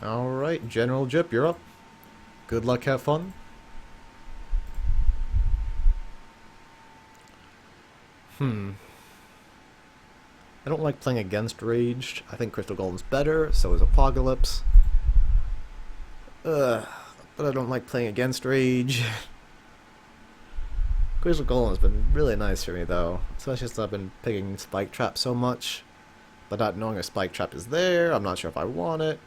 Alright, General Gyp, you're up. Good luck, have fun. I don't like playing against Rage. I think Crystal Golem's better, so is Apocalypse. Ugh, but I don't like playing against Rage. Crystal Golem's been really nice for me though, especially since I've been picking Spike Trap so much. But not knowing a Spike Trap is there, I'm not sure if I want it.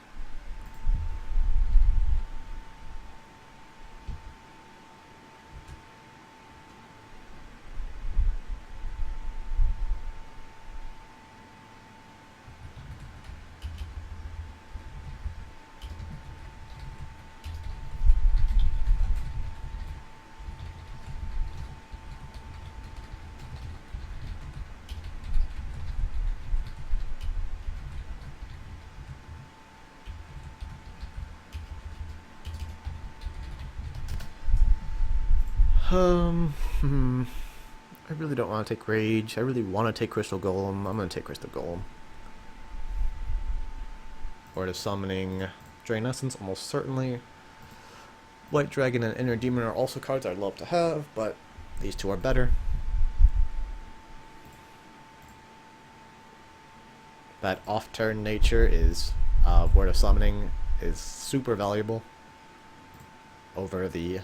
I really don't want to take Rage. I really want to take Crystal Golem. I'm going to take Crystal Golem. Or the Summoning Drain Essence, almost certainly. White Dragon and Inner Demon are also cards I'd love to have, but these two are better. That off-turn nature is, Word of Summoning is super valuable over the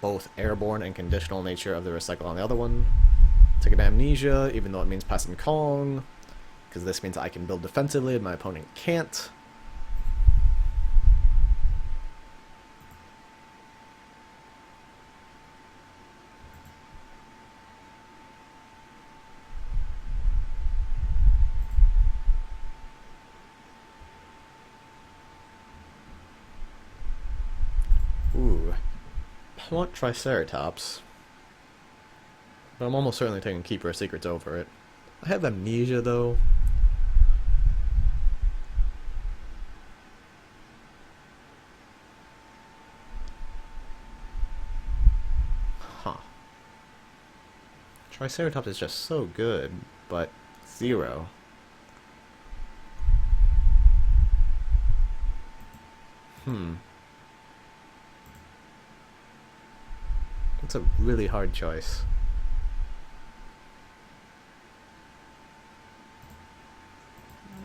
both airborne and conditional nature of the recycle on the other one. Take an Amnesia, even though it means passing Kong, because this means I can build defensively and my opponent can't. Ooh. I want Triceratops, but I'm almost certainly taking Keeper of Secrets over it. I have Amnesia though. Huh. Triceratops is just so good, but zero. It's a really hard choice.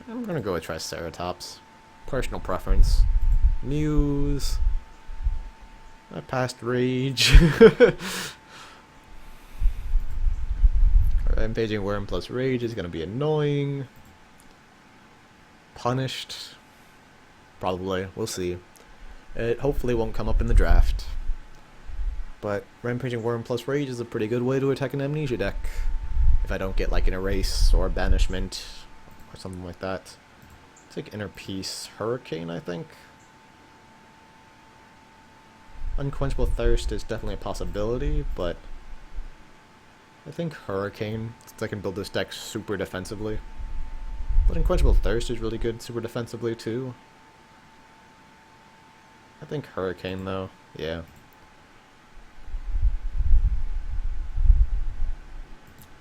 I'm gonna go with Triceratops. Personal preference. Muse. I passed Rage. Rampaging Worm plus Rage is gonna be annoying. Punished. Probably. We'll see. It hopefully won't come up in the draft. But Rampaging Worm plus Rage is a pretty good way to attack an Amnesia deck. If I don't get like an Erase or Banishment or something like that. Take Inner Peace Hurricane, I think. Unquenchable Thirst is definitely a possibility, but I think Hurricane, since I can build this deck super defensively. But Unquenchable Thirst is really good super defensively too. I think Hurricane though, yeah.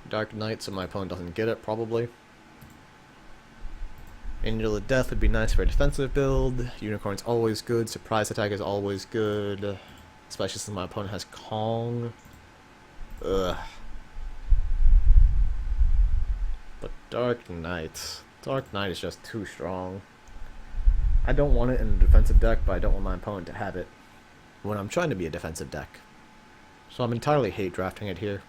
Dark Knight, so my opponent doesn't get it, probably. Angel of Death would be nice for a defensive build. Unicorn's always good. Surprise Attack is always good. Especially since my opponent has Kong. Ugh. But Dark Knight. Dark Knight is just too strong. I don't want it in a defensive deck, but I don't want my opponent to have it when I'm trying to be a defensive deck. So I'm entirely hate drafting it here.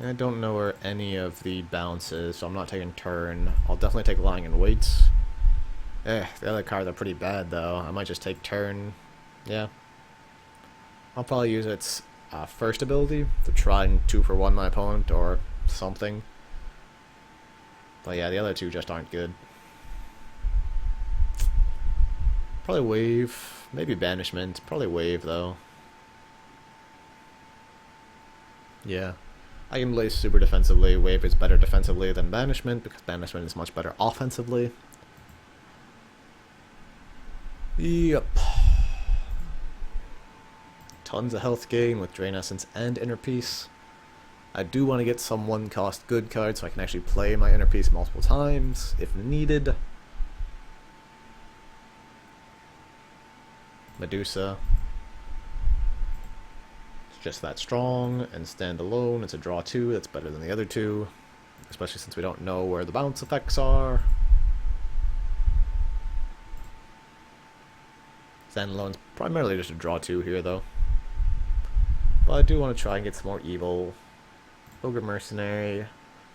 I don't know where any of the balance is, so I'm not taking turn. I'll definitely take Lying in Wait. The other cards are pretty bad, though. I might just take turn. Yeah. I'll probably use its first ability to try and 2-for-1 my opponent or something. But yeah, the other two just aren't good. Probably Wave. Maybe Banishment. Probably Wave, though. Yeah. I can play super defensively. Wave is better defensively than Banishment, because Banishment is much better offensively. Yep. Tons of health gain with Drain Essence and Inner Peace. I do want to get some one-cost good cards so I can actually play my inner piece multiple times if needed. Medusa. It's just that strong and stand alone. It's a draw 2. That's better than the other two, especially since we don't know where the bounce effects are. Stand alone's primarily just a draw 2 here, though. But I do want to try and get some more evil. Ogre Mercenary,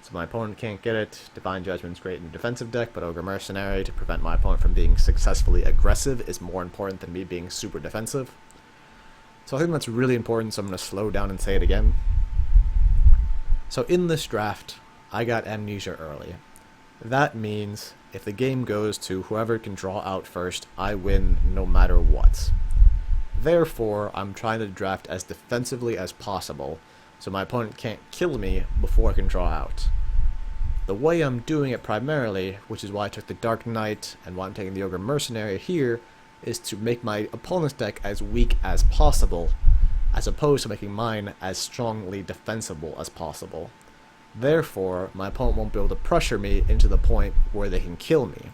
so my opponent can't get it. Divine Judgment's great in a defensive deck, but Ogre Mercenary, to prevent my opponent from being successfully aggressive, is more important than me being super defensive. So I think that's really important, so I'm going to slow down and say it again. So in this draft, I got Amnesia early. That means if the game goes to whoever can draw out first, I win no matter what. Therefore, I'm trying to draft as defensively as possible, so my opponent can't kill me before I can draw out. The way I'm doing it primarily, which is why I took the Dark Knight and why I'm taking the Ogre Mercenary here, is to make my opponent's deck as weak as possible, as opposed to making mine as strongly defensible as possible. Therefore, my opponent won't be able to pressure me into the point where they can kill me.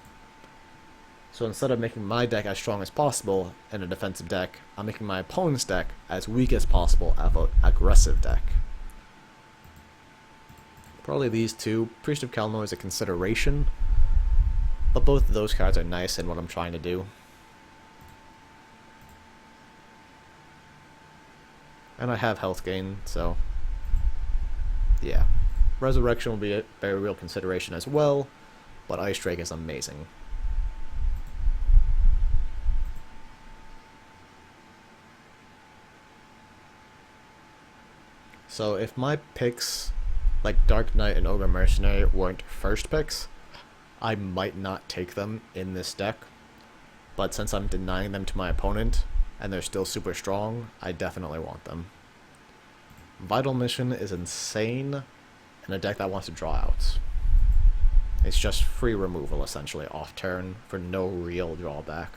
So instead of making my deck as strong as possible in a defensive deck, I'm making my opponent's deck as weak as possible of an aggressive deck. Probably these two. Priest of Kalnor is a consideration, but both of those cards are nice in what I'm trying to do. And I have health gain, so yeah. Resurrection will be a very real consideration as well, but Ice Drake is amazing. So if my picks, like Dark Knight and Ogre Mercenary, weren't first picks, I might not take them in this deck. But since I'm denying them to my opponent, and they're still super strong, I definitely want them. Vital Mission is insane in a deck that wants to draw out. It's just free removal, essentially, off turn, for no real drawback.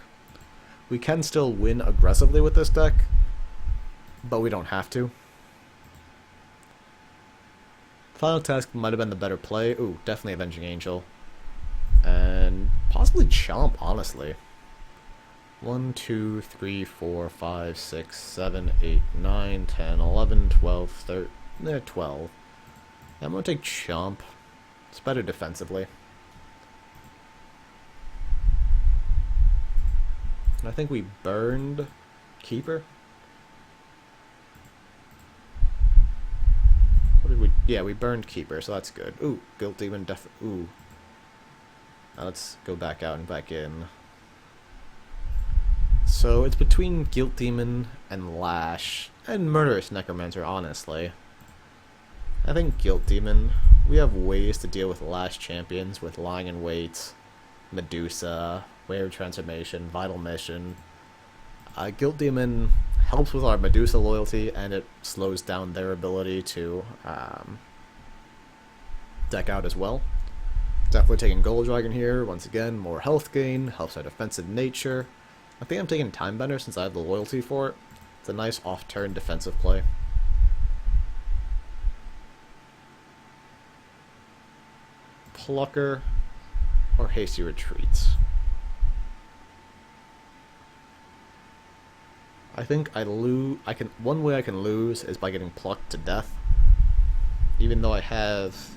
We can still win aggressively with this deck, but we don't have to. Final Task might have been the better play. Ooh, definitely Avenging Angel. And possibly Chomp, honestly. 1, 2, 3, 4, 5, 6, 7, 8, 9, 10, 11, 12, 13, 12. I'm going to take Chomp. It's better defensively. And I think we burned Keeper. What did we... Yeah, we burned Keeper, so that's good. Ooh, Guilt Demon ooh. Now let's go back out and back in. So it's between Guilt Demon and Lash, and Murderous Necromancer, honestly. I think Guilt Demon, we have ways to deal with Lash champions with Lying in Wait, Medusa, Wave Transformation, Vital Mission. Guilt Demon helps with our Medusa loyalty, and it slows down their ability to deck out as well. Definitely taking Gold Dragon here, once again, more health gain, helps our defensive nature. I think I'm taking Timebender since I have the loyalty for it. It's a nice off-turn defensive play. Plucker or Hasty Retreats. I think one way I can lose is by getting plucked to death. Even though I have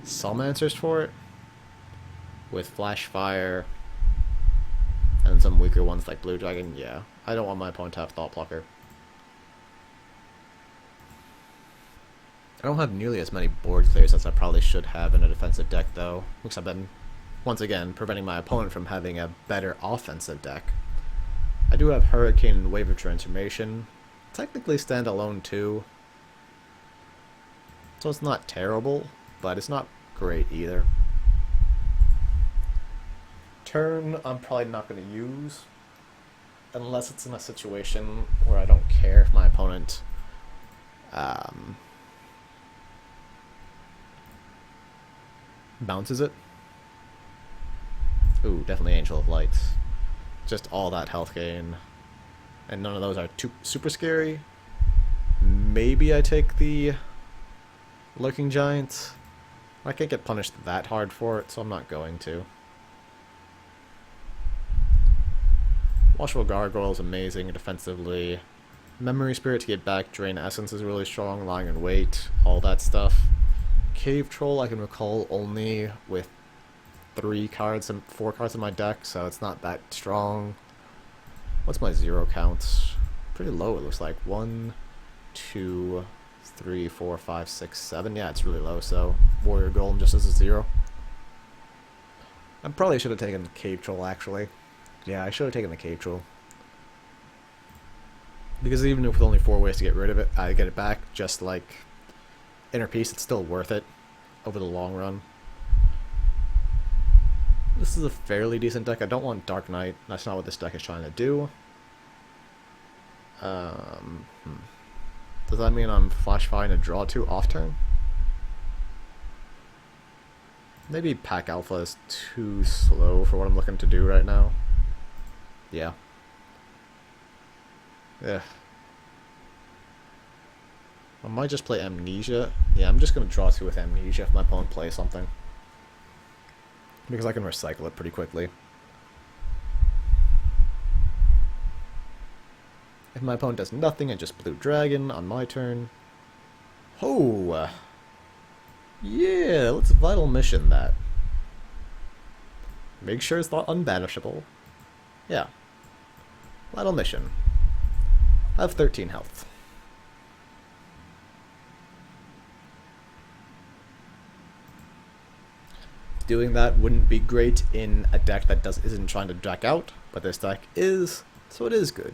some answers for it. With Flash Fire and some weaker ones like Blue Dragon, yeah. I don't want my opponent to have Thought Plucker. I don't have nearly as many board clears as I probably should have in a defensive deck, though, because I've been, once again, preventing my opponent from having a better offensive deck. I do have Hurricane and Wave of Transformation. Technically standalone, too. So it's not terrible, but it's not great either. Turn, I'm probably not going to use, unless it's in a situation where I don't care if my opponent bounces it. Ooh, definitely Angel of Lights. Just all that health gain. And none of those are super scary. Maybe I take the Lurking Giant. I can't get punished that hard for it, so I'm not going to. Watchful Gargoyle is amazing defensively. Memory Spirit to get back Drain Essence is really strong, lying in wait, all that stuff. Cave Troll I can recall only with 3 cards and 4 cards in my deck, so it's not that strong. What's my 0 counts? Pretty low, it looks like. 1, 2, 3, 4, 5, 6, 7. Yeah, it's really low, so Warrior Golem just as a 0. I probably should have taken Cave Troll, actually. Yeah, I should have taken the Cave Troll. Because even with only 4 ways to get rid of it, I get it back, just like Inner Peace, it's still worth it over the long run. This is a fairly decent deck. I don't want Dark Knight. That's not what this deck is trying to do. Does that mean I'm Flash Firing a draw 2 off turn? Maybe Pack Alpha is too slow for what I'm looking to do right now. Yeah. Yeah. I might just play Amnesia. Yeah, I'm just going to draw 2 with Amnesia if my opponent plays something. Because I can recycle it pretty quickly. If my opponent does nothing, I just Blue Dragon on my turn. Oh! Yeah, let's Vital Mission that. Make sure it's not unbanishable. Yeah. Vital Mission. I have 13 health. Doing that wouldn't be great in a deck that isn't trying to deck out, but this deck is, so it is good.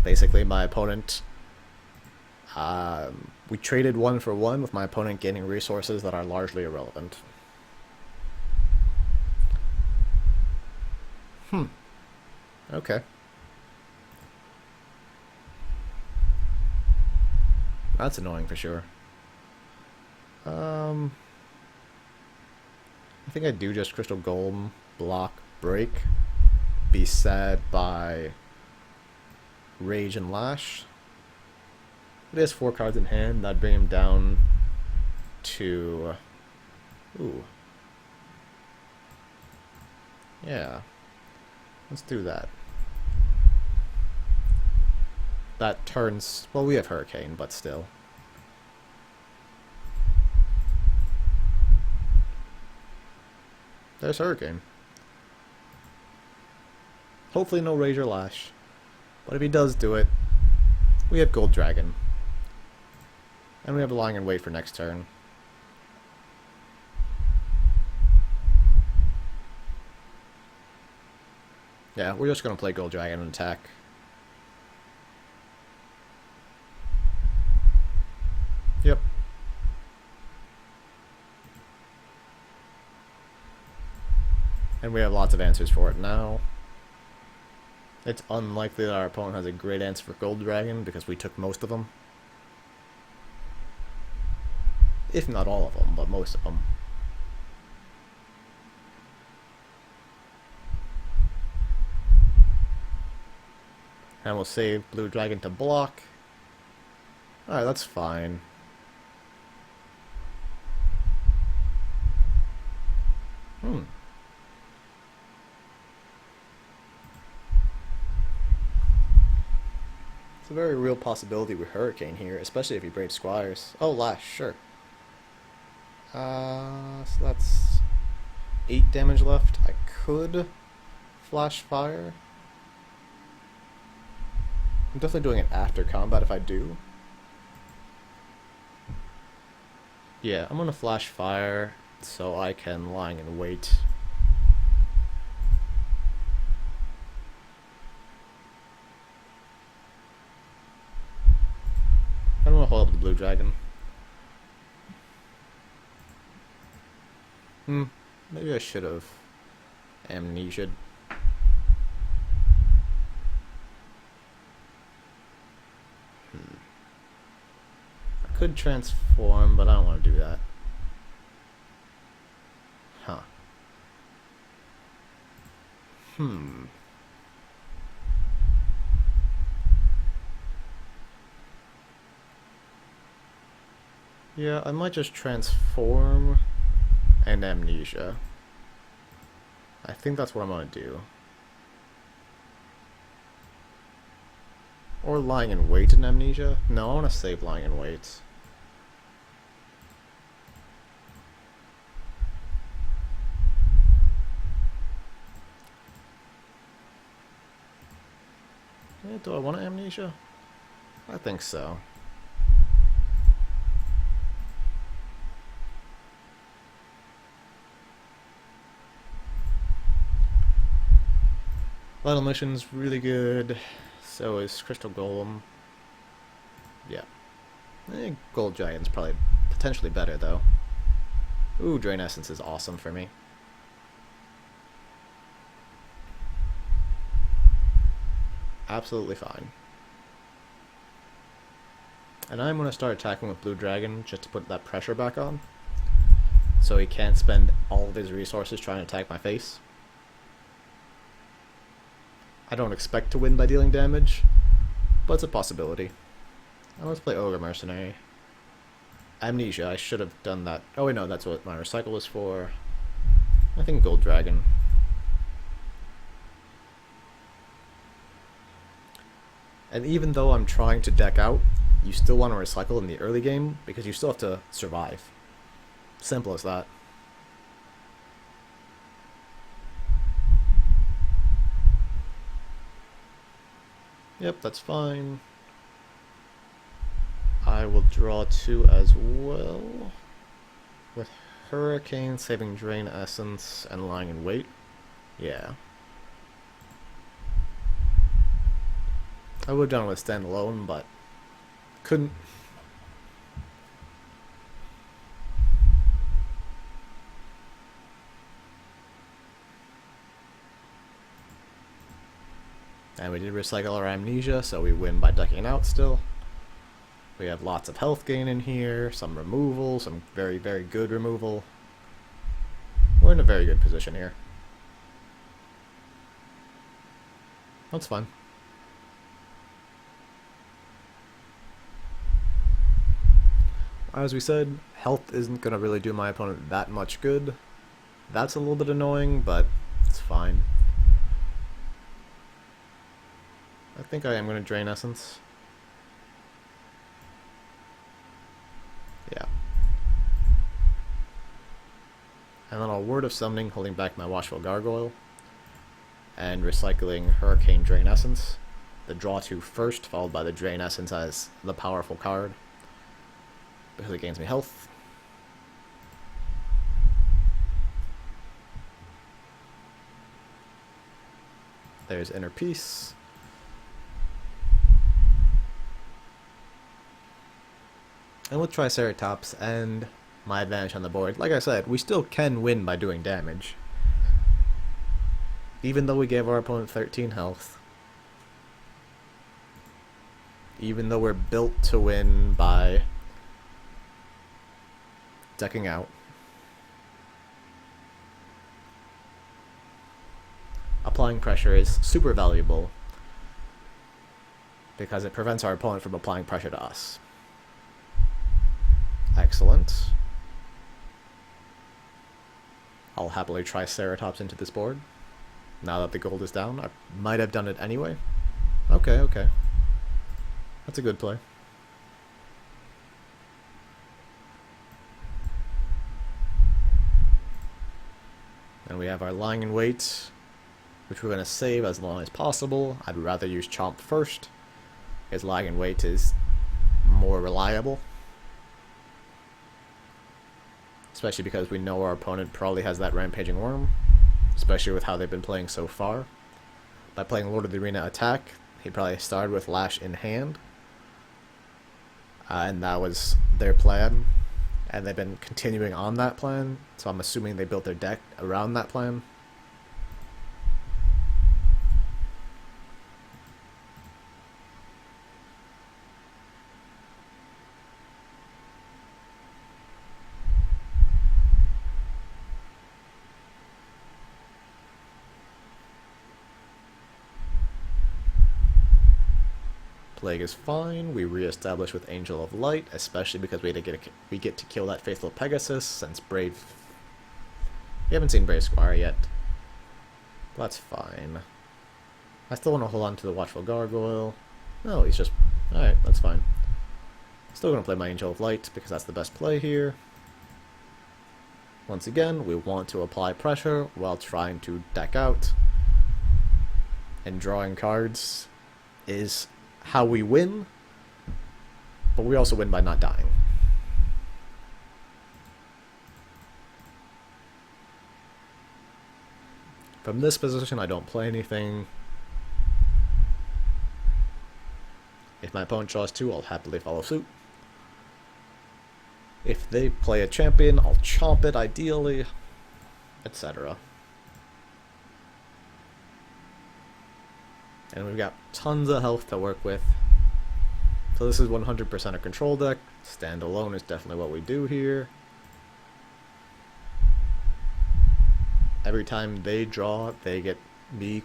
Basically, my opponent, we traded 1 for 1 with my opponent gaining resources that are largely irrelevant. Okay. That's annoying for sure. I think I do just Crystal Golem, block, break, be sad by Rage and Lash. It has 4 cards in hand, that'd bring him down to... Ooh. Yeah. Let's do that. That turns... Well, we have Hurricane, but still. There's Hurricane. Hopefully no Rage or Lash. But if he does do it, we have Gold Dragon. And we have Lying in Wait for next turn. Yeah, we're just going to play Gold Dragon and attack. Yep. And we have lots of answers for it now. It's unlikely that our opponent has a great answer for Gold Dragon because we took most of them. If not all of them, but most of them. And we'll save Blue Dragon to block. Alright, that's fine. It's a very real possibility with Hurricane here, especially if he Brave Squires. Oh, Lash, sure. So that's 8 damage left. I could Flash Fire. I'm definitely doing it after combat if I do. Yeah, I'm gonna Flash Fire so I can Lying in Wait. I'm gonna hold up the Blue Dragon. Maybe I should have Amnesia. I could transform, but I don't want to do that. Huh. Yeah, I might just transform and Amnesia. I think that's what I'm gonna do. Or lying in wait in Amnesia? No, I want to save lying in wait. Yeah, do I want Amnesia? I think so. Vital Mission's really good. So is Crystal Golem. Yeah. Gold Giant's probably potentially better, though. Ooh, Drain Essence is awesome for me. Absolutely fine. And I'm going to start attacking with Blue Dragon just to put that pressure back on. So he can't spend all of his resources trying to attack my face. I don't expect to win by dealing damage, but it's a possibility. Now let's play Ogre Mercenary. Amnesia, I should have done that. Oh wait, no, that's what my recycle was for. I think Gold Dragon. And even though I'm trying to deck out, you still want to recycle in the early game because you still have to survive. Simple as that. Yep, that's fine. I will draw 2 as well. With Hurricane, saving Drain Essence, and lying in wait. Yeah. I would have done it with standalone, but couldn't. And we did recycle our Amnesia, so we win by ducking out still. We have lots of health gain in here, some removal, some very, very good removal. We're in a very good position here. That's fun. As we said, health isn't going to really do my opponent that much good. That's a little bit annoying, but it's fine. I think I am going to Drain Essence. Yeah. And then I'll Word of Summoning, holding back my Watchful Gargoyle. And recycling Hurricane Drain Essence. The draw 2 first, followed by the Drain Essence as the powerful card, because it gains me health. There's Inner Peace. And with Triceratops and my advantage on the board, like I said, we still can win by doing damage. Even though we gave our opponent 13 health. Even though we're built to win by decking out. Applying pressure is super valuable because it prevents our opponent from applying pressure to us. Excellent. I'll happily try Triceratops into this board. Now that the gold is down, I might have done it anyway. Okay, okay. That's a good play. And we have our lying in wait, which we're going to save as long as possible. I'd rather use Chomp first, because lying in wait is more reliable. Especially because we know our opponent probably has that Rampaging Worm, especially with how they've been playing so far. By playing Lord of the Arena attack, he probably started with Lash in hand, and that was their plan, and they've been continuing on that plan, so I'm assuming they built their deck around that plan. Plague is fine. We re-establish with Angel of Light, especially because we get to kill that Faithful Pegasus, since Brave... We haven't seen Brave Squire yet. That's fine. I still want to hold on to the Watchful Gargoyle. No, he's just... Alright, that's fine. Still going to play my Angel of Light, because that's the best play here. Once again, we want to apply pressure while trying to deck out. And drawing cards is how we win, but we also win by not dying. From this position, I don't play anything. If my opponent draws 2, I'll happily follow suit. If they play a champion, I'll chomp it ideally, etc. And we've got tons of health to work with. So this is 100% a control deck. Standalone is definitely what we do here. Every time they draw, they get me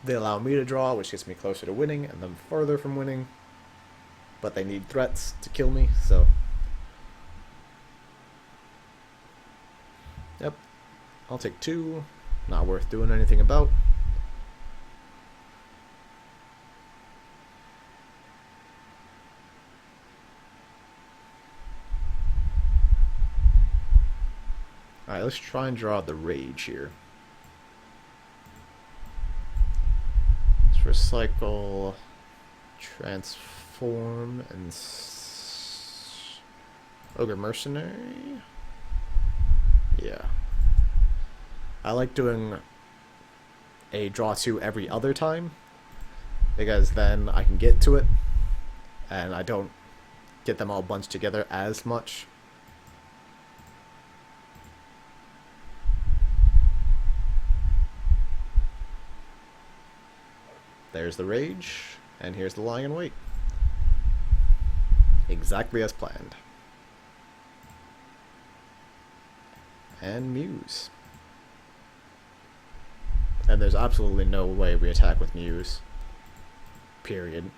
they allow me to draw, which gets me closer to winning and then further from winning. But they need threats to kill me, so... Yep. I'll take 2. Not worth doing anything about. Alright, let's try and draw the Rage here. Let's recycle, transform, and Ogre Mercenary. Yeah. I like doing a draw 2 every other time, because then I can get to it, and I don't get them all bunched together as much. There's the Rage, and here's the Lying in Wait. Exactly as planned. And Muse. And there's absolutely no way we attack with Muse. Period.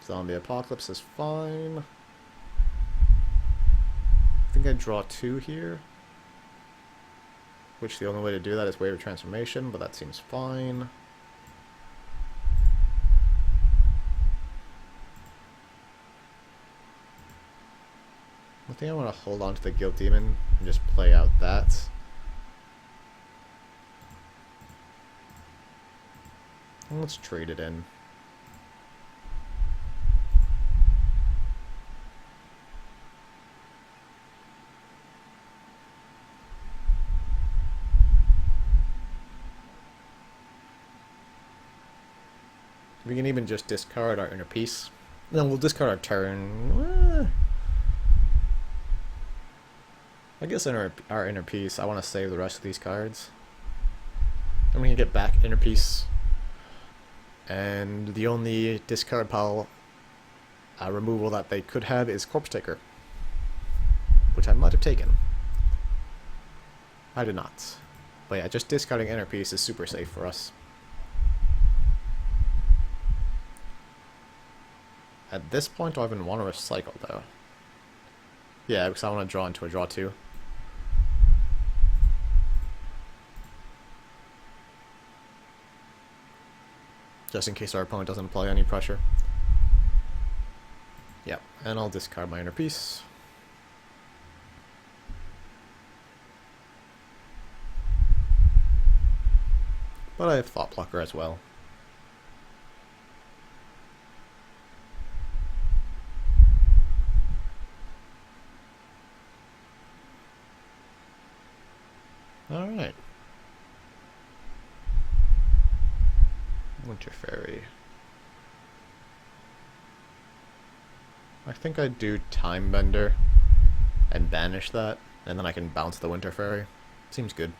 Zombie Apocalypse is fine. I think I draw 2 here. Which the only way to do that is Wave of Transformation, but that seems fine. I think I want to hold on to the Guild Demon and just play out that. And let's trade it in. We can even just discard our Inner Peace. No, we'll discard our turn. I guess our Inner Peace, I want to save the rest of these cards. And we can get back Inner Peace. And the only discard pile removal that they could have is Corpse Taker. Which I might have taken. I did not. But yeah, just discarding Inner Peace is super safe for us. At this point, do I even want to recycle, though? Yeah, because I want to draw into a draw 2. Just in case our opponent doesn't apply any pressure. Yep, and I'll discard my Inner Peace. But I have Thought Blocker as well. Alright. Winter Fairy. I think I'd do Time Bender and banish that, and then I can bounce the Winter Fairy. Seems good.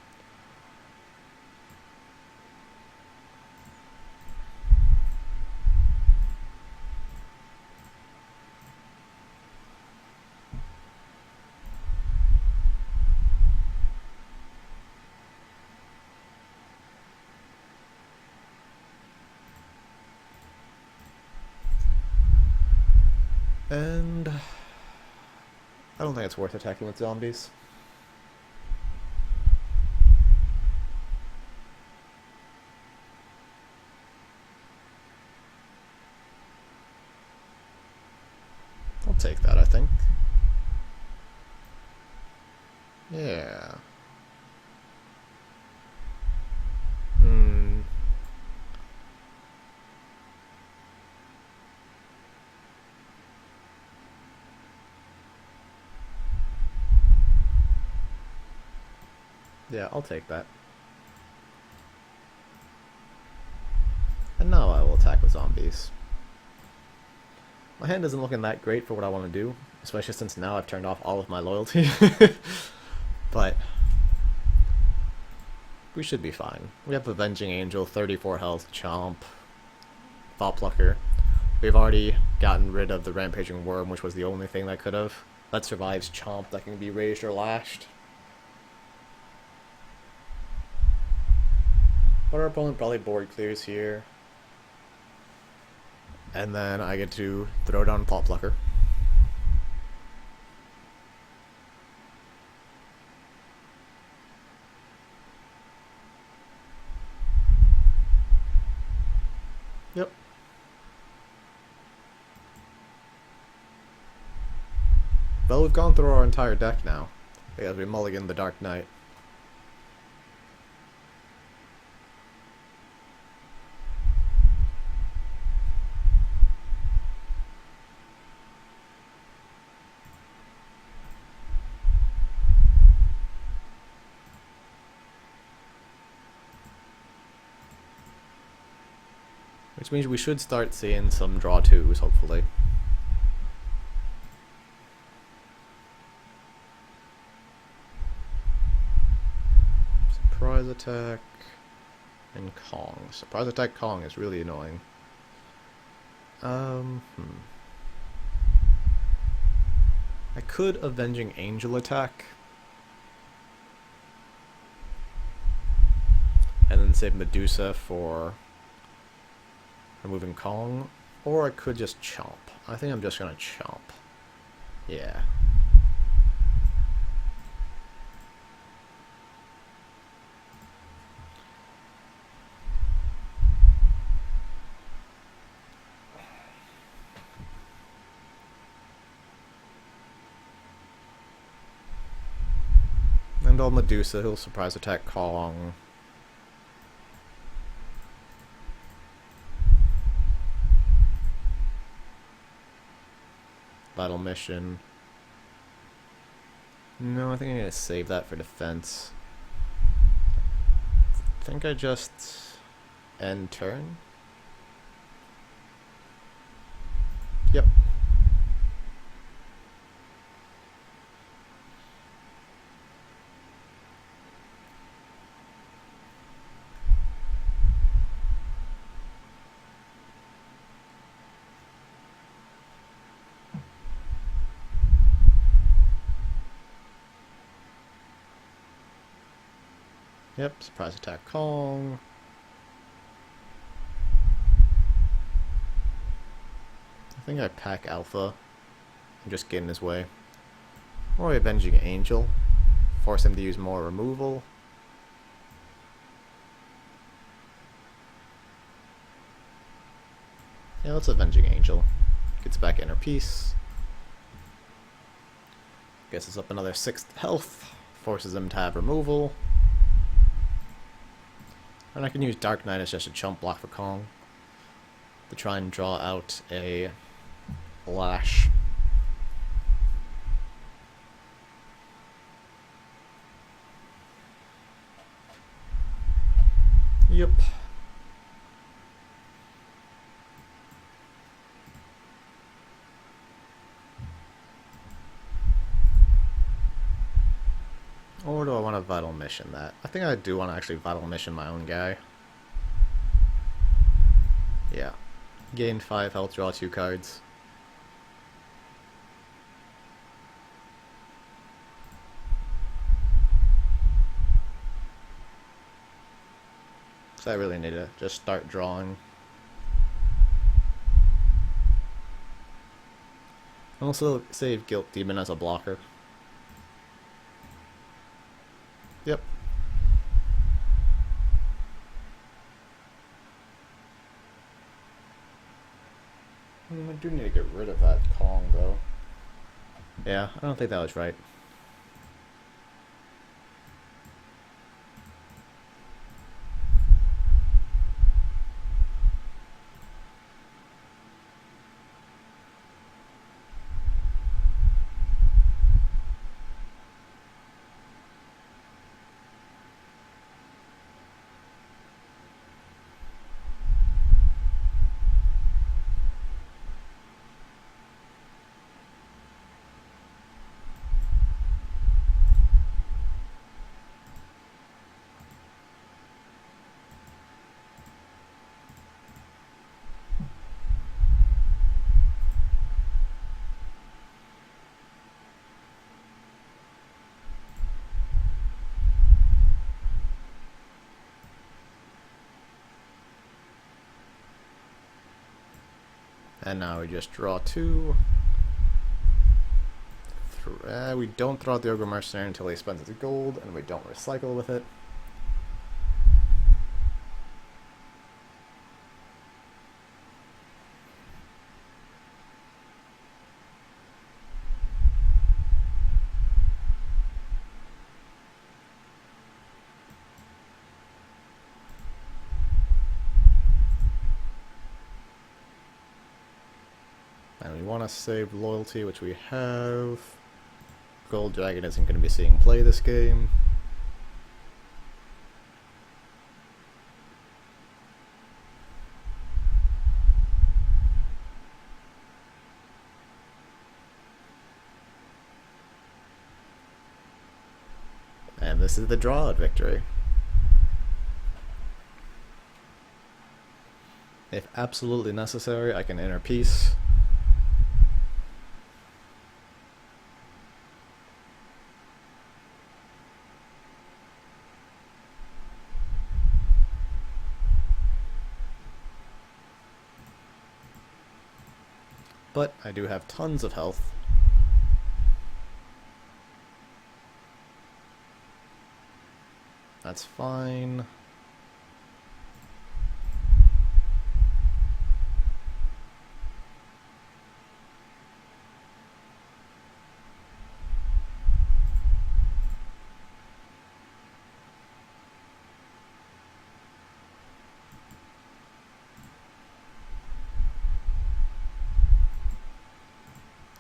And I don't think it's worth attacking with zombies. I'll take that, I think. Yeah. Yeah, I'll take that. And now I will attack with zombies. My hand isn't looking that great for what I want to do, especially since now I've turned off all of my loyalty. But we should be fine. We have Avenging Angel, 34 health, Chomp, Thought Plucker. We've already gotten rid of the Rampaging Worm, which was the only thing that could have. That survives Chomp that can be raised or lashed. But our opponent probably board clears here. And then I get to throw down Thought Plucker. Yep. Well, we've gone through our entire deck now, because we mulligan the Dark Knight. Which means we should start seeing some draw twos, hopefully. Surprise attack and Kong. Surprise attack Kong is really annoying. I could Avenging Angel attack. And then save Medusa for removing Kong. Or I could just Chomp. I think I'm just gonna Chomp. Yeah. And I'll Medusa, he'll surprise attack Kong. Battle mission. No, I think I need to save that for defense. I think I just end turn. Yep. Yep, surprise attack Kong. I think I pack Alpha and just get in his way. Or Avenging Angel. Force him to use more removal. Yeah, let's Avenging Angel. Gets back Inner Peace. Gets us up another 6th health. Forces him to have removal. And I can use Dark Knight as just a chump block for Kong to try and draw out a Lash. Yep. Or do I want to Vital Mission that? I think I do want to actually Vital Mission my own guy. Yeah. Gain 5 health, draw 2 cards. So I really need to just start drawing. Also save Guilt Demon as a blocker. Yep. I do need to get rid of that Kong, though. Yeah, I don't think that was right. And now we just draw 2. We don't throw out the Ogre Mercenary until he spends his gold, and we don't recycle with it. And we want to save loyalty, which we have. Gold Dragon isn't going to be seeing play this game. And this is the draw at victory. If absolutely necessary, I can enter peace. But I do have tons of health. That's fine.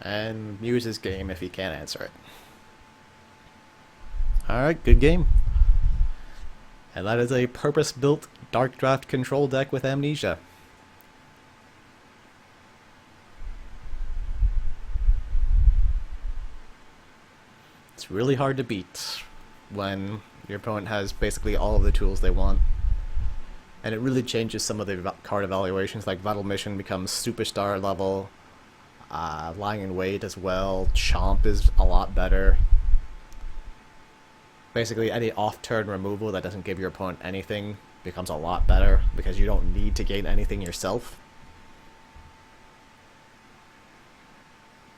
And use his game if he can't answer it. Alright, good game. And that is a purpose-built Dark Draft control deck with Amnesia. It's really hard to beat when your opponent has basically all of the tools they want. And it really changes some of the card evaluations, like Vital Mission becomes superstar level. Lying in Wait as well. Chomp is a lot better. Basically, any off-turn removal that doesn't give your opponent anything becomes a lot better because you don't need to gain anything yourself.